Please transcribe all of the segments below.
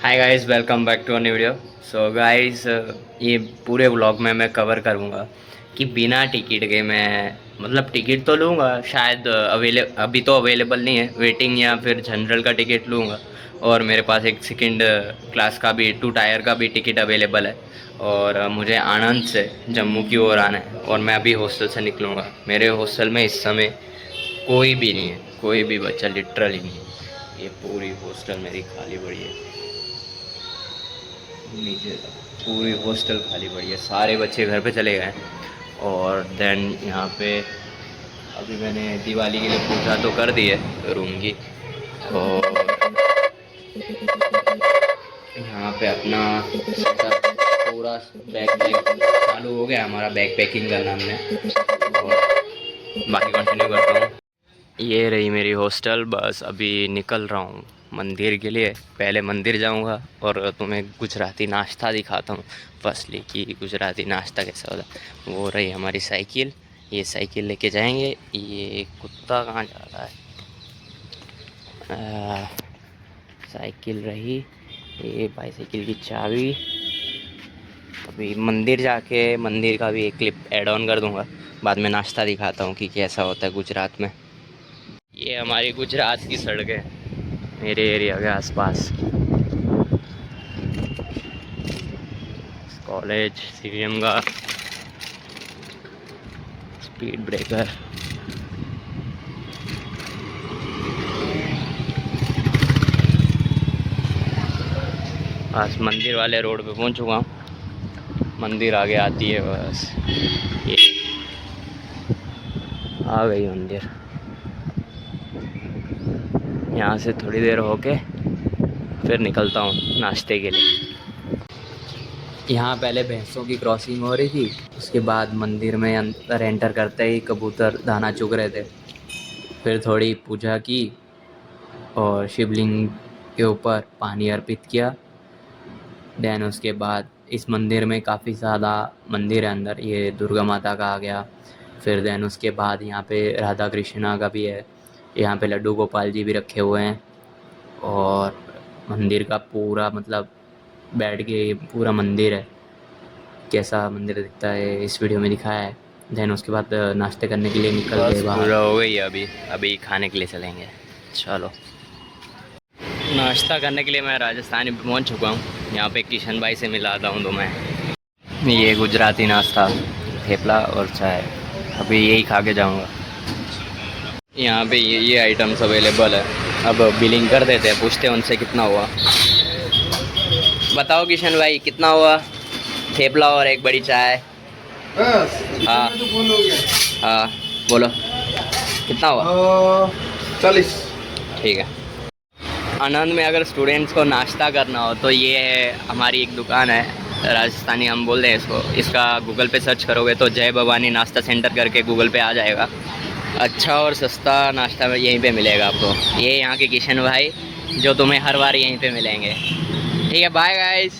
Hi guys, welcome back to new video. So guys, ये पूरे vlog में मैं कवर करूँगा कि बिना टिकट के मैं मतलब टिकट तो लूँगा शायद अभी तो अवेलेबल नहीं है, वेटिंग या फिर जनरल का टिकट लूँगा। और मेरे पास एक सेकंड क्लास का भी 2 टायर का भी टिकट अवेलेबल है। और मुझे आणंद से जम्मू की ओर आना है और मैं अभी हॉस्टल से निकलूँगा। मेरे हॉस्टल में इस समय कोई भी नहीं है, कोई भी बच्चा लिटरली नहीं है। ये पूरी हॉस्टल मेरी खाली पड़ी है, नीचे पूरी हॉस्टल खाली पड़ी है, सारे बच्चे घर पे चले गए हैं। और देन यहाँ पे अभी मैंने दिवाली के लिए पूजा तो कर दी है रूम की। और यहाँ पे अपना पूरा बैग पैक चालू हो गया हमारा, बैग पैकिंग करना हमने। और बाकी कंटिन्यू करता हूँ। ये रही मेरी हॉस्टल, बस अभी निकल रहा हूँ मंदिर के लिए। पहले मंदिर जाऊँगा और तुम्हें गुजराती नाश्ता दिखाता हूँ फर्स्टली कि गुजराती नाश्ता कैसा होता है। वो रही हमारी साइकिल, ये साइकिल लेके जाएंगे। ये कुत्ता कहाँ जा रहा है? साइकिल रही, ये बाईसाइकिल की चाबी। अभी मंदिर जाके मंदिर का भी एक क्लिप ऐड ऑन कर दूँगा, बाद में नाश्ता दिखाता हूँ कि कैसा होता है गुजरात में। ये हमारी गुजरात की सड़कें मेरे एरिया के आसपास। कॉलेज, सीएम का स्पीड ब्रेकर। बस मंदिर वाले रोड पे पहुंच चुका हूँ, मंदिर आगे आती है बस। ये आ गई मंदिर। यहाँ से थोड़ी देर होके फिर निकलता हूँ नाश्ते के लिए। यहाँ पहले भैंसों की क्रॉसिंग हो रही थी, उसके बाद मंदिर में अंदर एंटर करते ही कबूतर दाना चुग रहे थे। फिर थोड़ी पूजा की और शिवलिंग के ऊपर पानी अर्पित किया। देन उसके बाद इस मंदिर में काफ़ी ज़्यादा मंदिर है अंदर, ये दुर्गा माता का आ गया। फिर देन उसके बाद यहाँ पे राधा कृष्णा का भी है, यहाँ पे लड्डू गोपाल जी भी रखे हुए हैं। और मंदिर का पूरा मतलब बैठ के पूरा मंदिर है, कैसा मंदिर दिखता है इस वीडियो में दिखाया है। देन उसके बाद नाश्ते करने के लिए निकल गए बाहर। पूरा हो गई है, अभी अभी खाने के लिए चलेंगे। चलो, नाश्ता करने के लिए मैं राजस्थानी पहुंच चुका हूँ। यहाँ पे किशन भाई से मिलाता हूँ तो मैं ये गुजराती नाश्ता, थेपला और चाय, अभी यही खा के जाऊँगा। यहाँ पे ये आइटम्स अवेलेबल है। अब बिलिंग कर देते हैं, पूछते हैं उनसे कितना हुआ। बताओ किशन भाई कितना हुआ? थेपला और एक बड़ी चाय। हाँ हाँ, बोलो कितना हुआ? 40। ठीक है। आनंद में अगर स्टूडेंट्स को नाश्ता करना हो तो ये है, हमारी एक दुकान है, राजस्थानी हम बोल रहे हैं इसको। इसका गूगल पे सर्च करोगे तो जय भवानी नाश्ता सेंटर करके गूगल पे आ जाएगा। अच्छा और सस्ता नाश्ता यहीं पे मिलेगा आपको। ये यहाँ के किशन भाई जो तुम्हें हर बार यहीं पे मिलेंगे। ठीक है, बाय गाइस,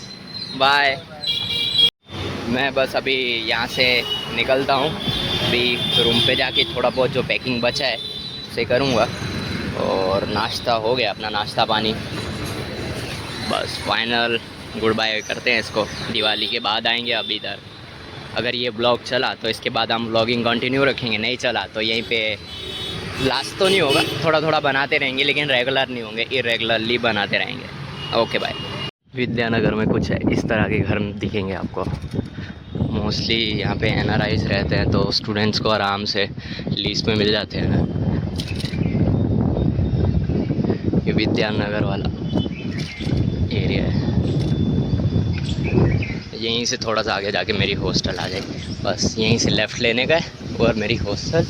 बाय। मैं बस अभी यहाँ से निकलता हूँ। अभी रूम पे जाके थोड़ा बहुत जो पैकिंग बचा है उसे करूँगा। और नाश्ता हो गया अपना, नाश्ता पानी, बस फाइनल गुड बाय करते हैं इसको। दिवाली के बाद आएंगे अब इधर। अगर ये ब्लॉग चला तो इसके बाद हम ब्लॉगिंग कंटिन्यू रखेंगे, नहीं चला तो यहीं पे लास्ट तो नहीं होगा, थोड़ा थोड़ा बनाते रहेंगे लेकिन रेगुलर नहीं होंगे, इरेगुलरली बनाते रहेंगे। Okay bye. विद्यानगर में कुछ इस तरह के घर दिखेंगे आपको। मोस्टली यहाँ पे एनआरआईज रहते हैं तो स्टूडेंट्स को आराम से लीज में मिल जाते हैं। ये विद्यानगर वाला एरिया है। यहीं से थोड़ा सा आगे जाके मेरी हॉस्टल आ जाएगी, बस यहीं से लेफ़्ट लेने का है और मेरी हॉस्टल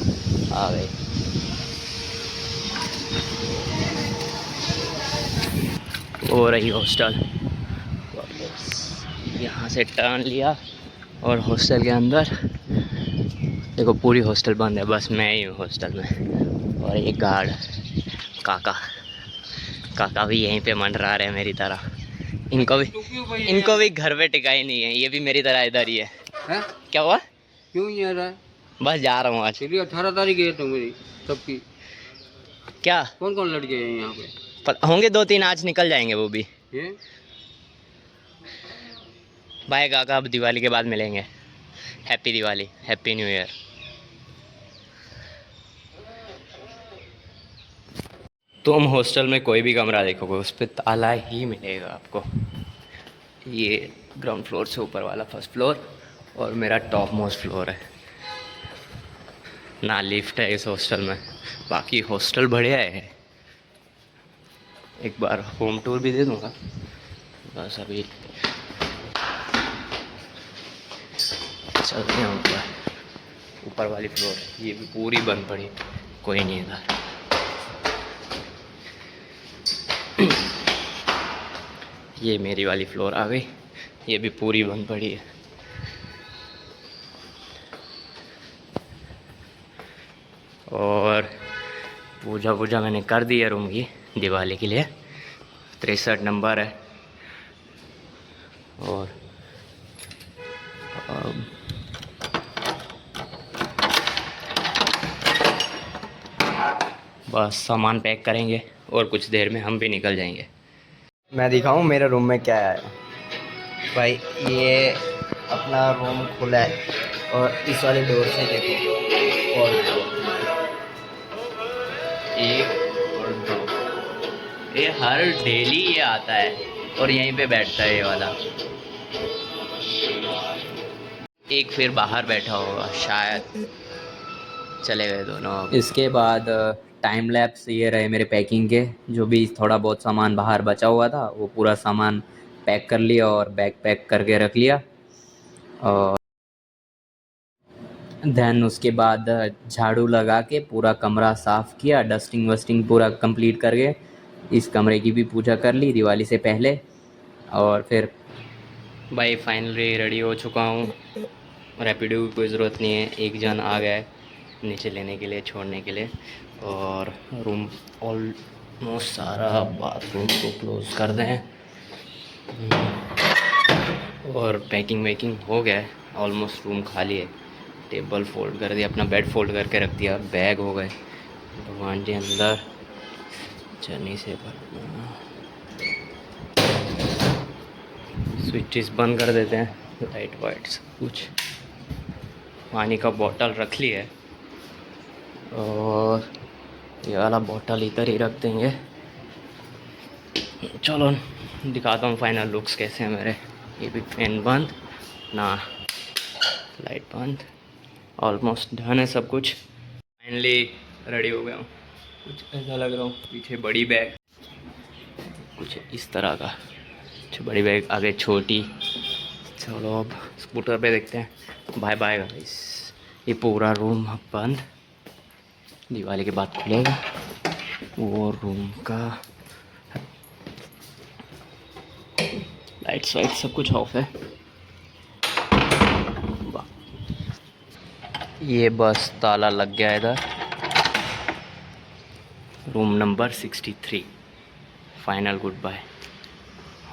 आ गई। वो रही हॉस्टल, यहाँ से टर्न लिया और हॉस्टल के अंदर देखो पूरी हॉस्टल बंद है, बस मैं ही हूँ हॉस्टल में। और एक गार्ड काका भी यहीं पे मंडरा रहे हैं मेरी तरह। इनको भी घर पे टिकाई नहीं है, ये भी मेरी तरह इधर ही है? क्या हुआ? क्यों नहीं आ रहा है? बस जा रहा हूँ आज। 18 तारीख है तो मेरी सबकी। क्या कौन कौन लड़के हैं यहाँ पे? होंगे 2-3, आज निकल जाएंगे वो भी। ये बाय काका, अब दिवाली के बाद मिलेंगे। Happy Diwali, happy new year. तुम हॉस्टल में कोई भी कमरा देखोगे उस पर ताला ही मिलेगा आपको। ये ग्राउंड फ्लोर से ऊपर वाला फर्स्ट फ्लोर और मेरा टॉप मोस्ट फ्लोर है ना। लिफ्ट है इस हॉस्टल में, बाकी हॉस्टल बढ़िया है। एक बार होम टूर भी दे दूँगा। बस अभी चलते हैं ऊपर। ऊपर वाली फ्लोर ये भी पूरी बंद पड़ी, कोई नहीं है। ये मेरी वाली फ्लोर आ गई, ये भी पूरी बंद पड़ी है। और पूजा मैंने कर दी है रूम की दिवाली के लिए। 63 नंबर है। और बस सामान पैक करेंगे और कुछ देर में हम भी निकल जाएंगे। मैं दिखाऊं मेरे रूम में क्या है। भाई ये अपना रूम खुला है और इस वाले डोर से देखो, और एक और दो, ये हर डेली ये आता है और यहीं पे बैठता है ये वाला। एक फिर बाहर बैठा होगा शायद, चले गए दोनों। इसके बाद टाइम लैप्स ये रहे मेरे पैकिंग के। जो भी थोड़ा बहुत सामान बाहर बचा हुआ था वो पूरा सामान पैक कर लिया और बैग पैक करके रख लिया। और देन उसके बाद झाड़ू लगा के पूरा कमरा साफ़ किया, डस्टिंग वस्टिंग पूरा कंप्लीट करके इस कमरे की भी पूजा कर ली दिवाली से पहले। और फिर भाई फाइनली रेडी हो चुका हूँ। रैपिडो की कोई ज़रूरत नहीं है, एक जन आ गया है नीचे लेने के लिए, छोड़ने के लिए। और रूम ऑलमोस्ट सारा बाथरूम को क्लोज कर दें और पैकिंग वैकिंग हो गया है। ऑलमोस्ट रूम खाली है। टेबल फोल्ड कर दिया, अपना बेड फोल्ड करके रख दिया, बैग हो गए। भगवान जी अंदर जर्नी से भरना। स्विचेस बंद कर देते हैं, लाइट वाइट सब कुछ। पानी का बोतल रख लिया है और ये वाला बोतल इधर ही रख देंगे। चलो दिखाता हूँ फाइनल लुक्स कैसे हैं मेरे। ये भी फैन बंद ना, लाइट बंद, ऑलमोस्ट डन है सब कुछ। फाइनली रेडी हो गया हूँ। कुछ ऐसा लग रहा हूँ, पीछे बड़ी बैग, कुछ इस तरह का बड़ी बैग, आगे छोटी। चलो अब स्कूटर पे देखते हैं। Bye bye guys. ये पूरा रूम बंद, दिवाली के बाद खुलेगा। वो रूम का लाइट्स वाइट सब कुछ ऑफ है। ये बस ताला लग गया इधर। Room number 63। Final goodbye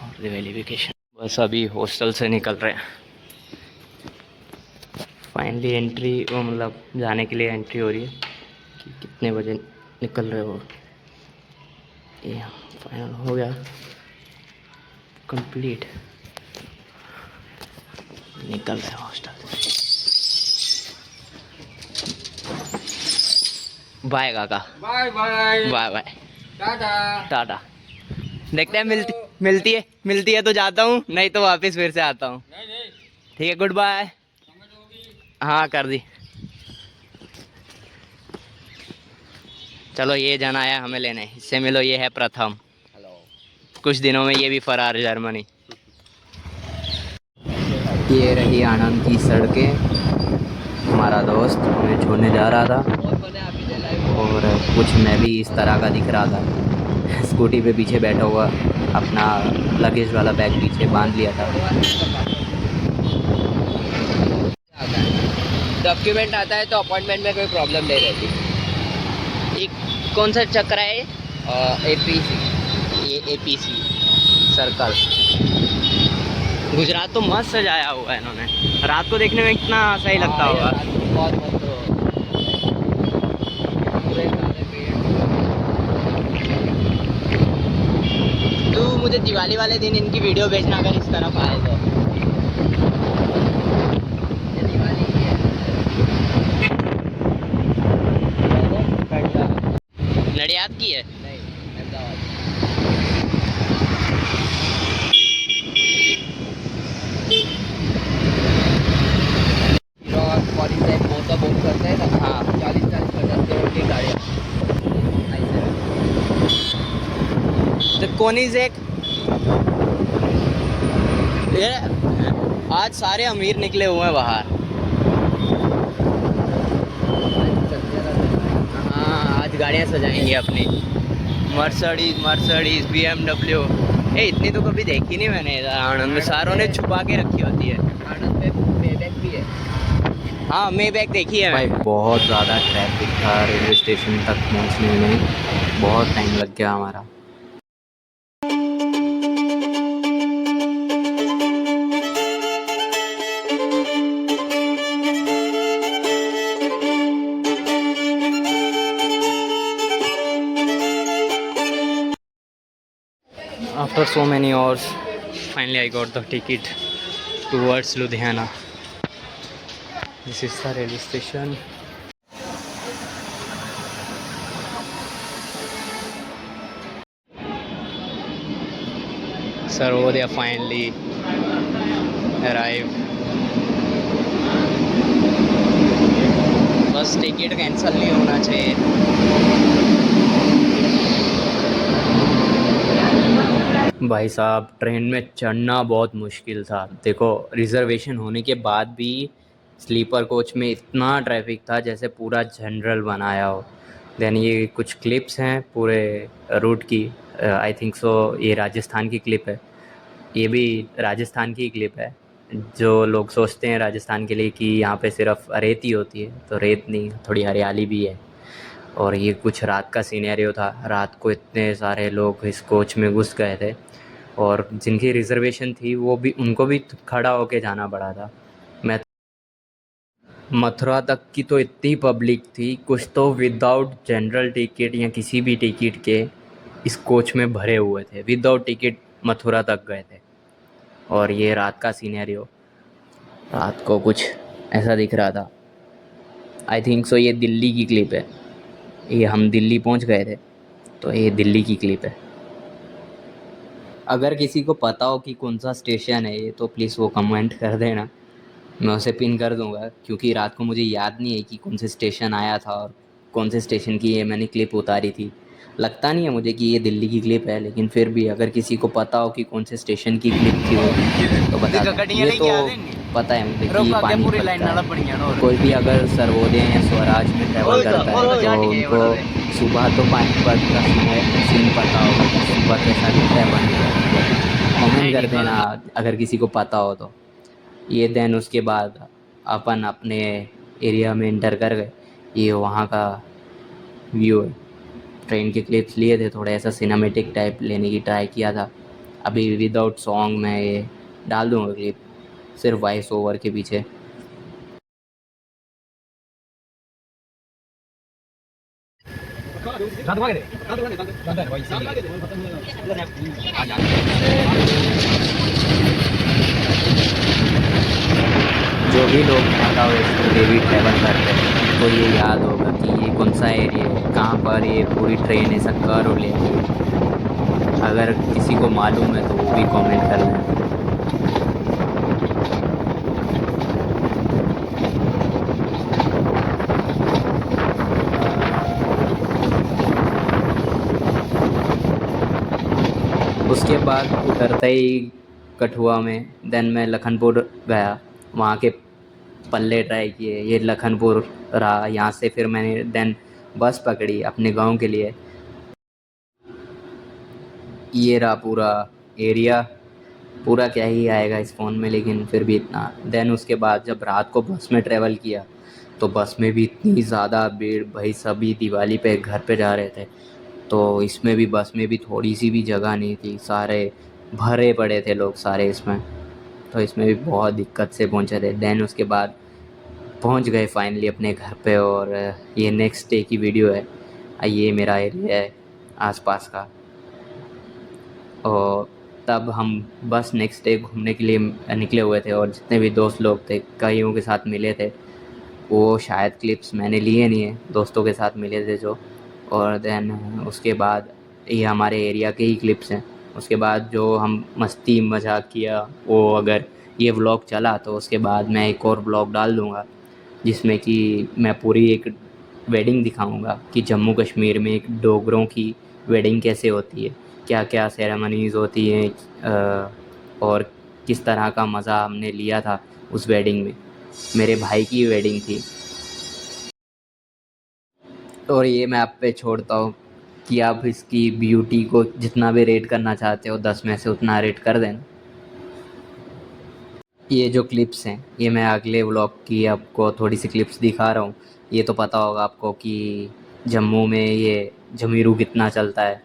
और दिवाली वेकेशन। बस अभी हॉस्टल से निकल रहे हैं। फाइनली एंट्री, वो मतलब जाने के लिए एंट्री हो रही है कि कितने बजे निकल रहे हो। ये फाइनल हो गया, कंप्लीट, निकल रहे हैं हॉस्टल। बाय काका, बाय बाय बाय बाय, टाटा टाटा। देखते हैं मिलती है तो जाता हूँ, नहीं तो वापस फिर से आता हूँ। ठीक है, गुड बाय। हाँ कर दी। चलो ये जन आया हमें लेने, इससे मिलो। ये है प्रथम। हेलो। कुछ दिनों में ये भी फरार जर्मनी। ये रही आनंद की सड़कें। हमारा दोस्त हमें छोड़ने जा रहा था और कुछ मैं भी इस तरह का दिख रहा था। स्कूटी पे पीछे बैठा हुआ, अपना लगेज वाला बैग पीछे बांध लिया था। डॉक्यूमेंट आता है तो अपॉइंटमेंट में कोई प्रॉब्लम नहीं रहती। एक कौन सा चक्र है ये? APC। ये APC सर्कल। गुजरात तो मस्त सजाया हुआ है इन्होंने, रात को देखने में कितना सही लगता होगा। बहुत मस्त। तुम मुझे दिवाली वाले दिन इनकी वीडियो भेजना अगर इस तरफ आए तो। ये दिवाली की है। नडियाद की है? नहीं, अहमदाबाद। बहुत करते हैं ना। हाँ, 40-50 करोड़ की गाड़ियाँ। तो कोनिज़ेक ये आज सारे अमीर निकले हुए हैं बाहर। हाँ, आज गाड़ियाँ सजाएंगे अपनी। Mercedes BMW। ए इतनी तो कभी देखी नहीं मैंने इधर आनंद में। सारों ने छुपा के रखी होती है। आनंद में मेबैक भी है। हाँ, मेबैक देखी है भाई। बहुत ज़्यादा ट्रैफिक था रेलवे स्टेशन तक पहुँचने में। बहुत टाइम लग गया हमारा। After so many hours, finally I got the ticket towards Ludhiana. This is the railway station. Sarvodaya finally arrived. बस टिकट कैंसिल नहीं होना चाहिए। भाई साहब, ट्रेन में चढ़ना बहुत मुश्किल था। देखो, रिज़र्वेशन होने के बाद भी स्लीपर कोच में इतना ट्रैफिक था जैसे पूरा जनरल बनाया हो। देन ये कुछ क्लिप्स हैं पूरे रूट की। आई थिंक सो ये राजस्थान की क्लिप है। ये भी राजस्थान की क्लिप है। जो लोग सोचते हैं राजस्थान के लिए कि यहाँ पे सिर्फ रेत ही होती है, तो रेत नहीं, थोड़ी हरियाली भी है। और ये कुछ रात का सिनेरियो था। रात को इतने सारे लोग इस कोच में घुस गए थे और जिनकी रिज़र्वेशन थी वो भी, उनको भी खड़ा होके जाना पड़ा था। मैं मथुरा तक की तो इतनी पब्लिक थी, कुछ तो विदाउट जनरल टिकट या किसी भी टिकट के इस कोच में भरे हुए थे। विदाउट टिकट मथुरा तक गए थे। और ये रात का सिनेरियो, रात को कुछ ऐसा दिख रहा था। आई थिंक सो ये दिल्ली की क्लिप है। ये हम दिल्ली पहुंच गए थे, तो ये दिल्ली की क्लिप है। अगर किसी को पता हो कि कौन सा स्टेशन है ये, तो प्लीज़ वो कमेंट कर देना, मैं उसे पिन कर दूंगा। क्योंकि रात को मुझे याद नहीं है कि कौन से स्टेशन आया था और कौन से स्टेशन की ये मैंने क्लिप उतारी थी। लगता नहीं है मुझे कि ये दिल्ली की क्लिप है, लेकिन फिर भी अगर किसी को पता हो कि कौन से स्टेशन की क्लिप थी वो, तो बता दें। ये तो पता है मुझे कि पानीपत का है। कोई भी अगर सर्वोदय या स्वराज में ट्रैवल करता है तो उनको सुबह तो पानीपत का सीन पता होगा कि सुबह कैसा दिखता है पानीपत। कमेंट कर देना अगर किसी को पता हो तो। ये देन उसके बाद अपन अपने एरिया में इंटर कर गए। ये वहाँ का व्यू है। ट्रेन के क्लिप्स लिए थे, थोड़ा ऐसा सिनेमैटिक टाइप लेने की ट्राई किया था। अभी विदाउट सॉन्ग मैं ये डाल दूँगा क्लिप, सिर्फ वॉइस ओवर के पीछे। जो भी लोग माता वैष्णो देवी ट्रैवल करते हैं तो ये याद होगा कि ये कौन सा एरिया है, कहाँ पर ये पूरी ट्रेन ऐसा कर्व लेती है। अगर किसी को मालूम है तो वो भी कमेंट कर दें। उसके बाद उतरते ही कठुआ में, देन मैं लखनपुर गया, वहाँ के पल्ले ट्राई किए। ये लखनपुर रहा। यहाँ से फिर मैंने देन बस पकड़ी अपने गांव के लिए। ये रहा पूरा एरिया। पूरा क्या ही आएगा इस फ़ोन में, लेकिन फिर भी इतना। देन उसके बाद जब रात को बस में ट्रैवल किया तो बस में भी इतनी ज़्यादा भीड़। भाई सभी दिवाली पे घर पे जा रहे थे, तो इसमें भी बस में भी थोड़ी सी भी जगह नहीं थी। सारे भरे पड़े थे लोग सारे इसमें, तो इसमें भी बहुत दिक्कत से पहुँचे थे। देन उसके बाद पहुंच गए फाइनली अपने घर पे। और ये नेक्स्ट डे की वीडियो है। ये मेरा एरिया है आसपास का। और तब हम बस नेक्स्ट डे घूमने के लिए निकले हुए थे और जितने भी दोस्त लोग थे कईयों के साथ मिले थे। वो शायद क्लिप्स मैंने लिए नहीं है, दोस्तों के साथ मिले थे जो। और देन उसके बाद ये हमारे एरिया के ही क्लिप्स हैं। उसके बाद जो हम मस्ती मजाक किया, वो अगर ये व्लॉग चला तो उसके बाद मैं एक और व्लॉग डाल दूँगा जिसमें कि मैं पूरी एक वेडिंग दिखाऊंगा कि जम्मू कश्मीर में एक डोगरों की वेडिंग कैसे होती है, क्या क्या सेरेमनीज़ होती हैं, और किस तरह का मज़ा हमने लिया था उस वेडिंग में। मेरे भाई की वेडिंग थी। और ये मैं आप पे छोड़ता हूँ कि आप इसकी ब्यूटी को जितना भी रेट करना चाहते हो 10 में से उतना रेट कर देना। ये जो क्लिप्स हैं ये मैं अगले व्लॉग की आपको थोड़ी सी क्लिप्स दिखा रहा हूँ। ये तो पता होगा आपको कि जम्मू में ये जमीरू कितना चलता है।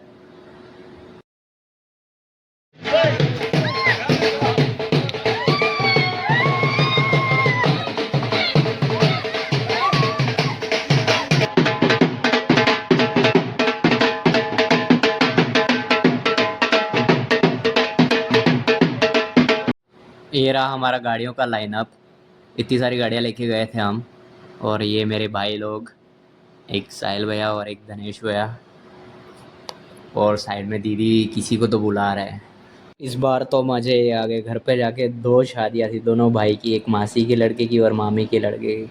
ये रहा हमारा गाड़ियों का लाइनअप। इतनी सारी गाड़ियाँ लेके गए थे हम। और ये मेरे भाई लोग, एक साहिल भैया और एक धनेश भैया, और साइड में दीदी किसी को तो बुला रहे हैं। इस बार तो मज़े ही आ गए। घर पे जाके 2 शादियाँ थी दोनों भाई की, एक मासी के लड़के की और मामी के लड़के की।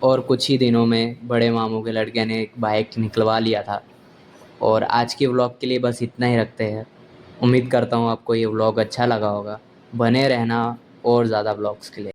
और कुछ ही दिनों में बड़े मामू के लड़के ने एक बाइक निकलवा लिया था। और आज के व्लॉग के लिए बस इतना ही रखते हैं। उम्मीद करता हूँ आपको ये व्लॉग अच्छा लगा होगा। बने रहना और ज़्यादा व्लॉग्स के लिए।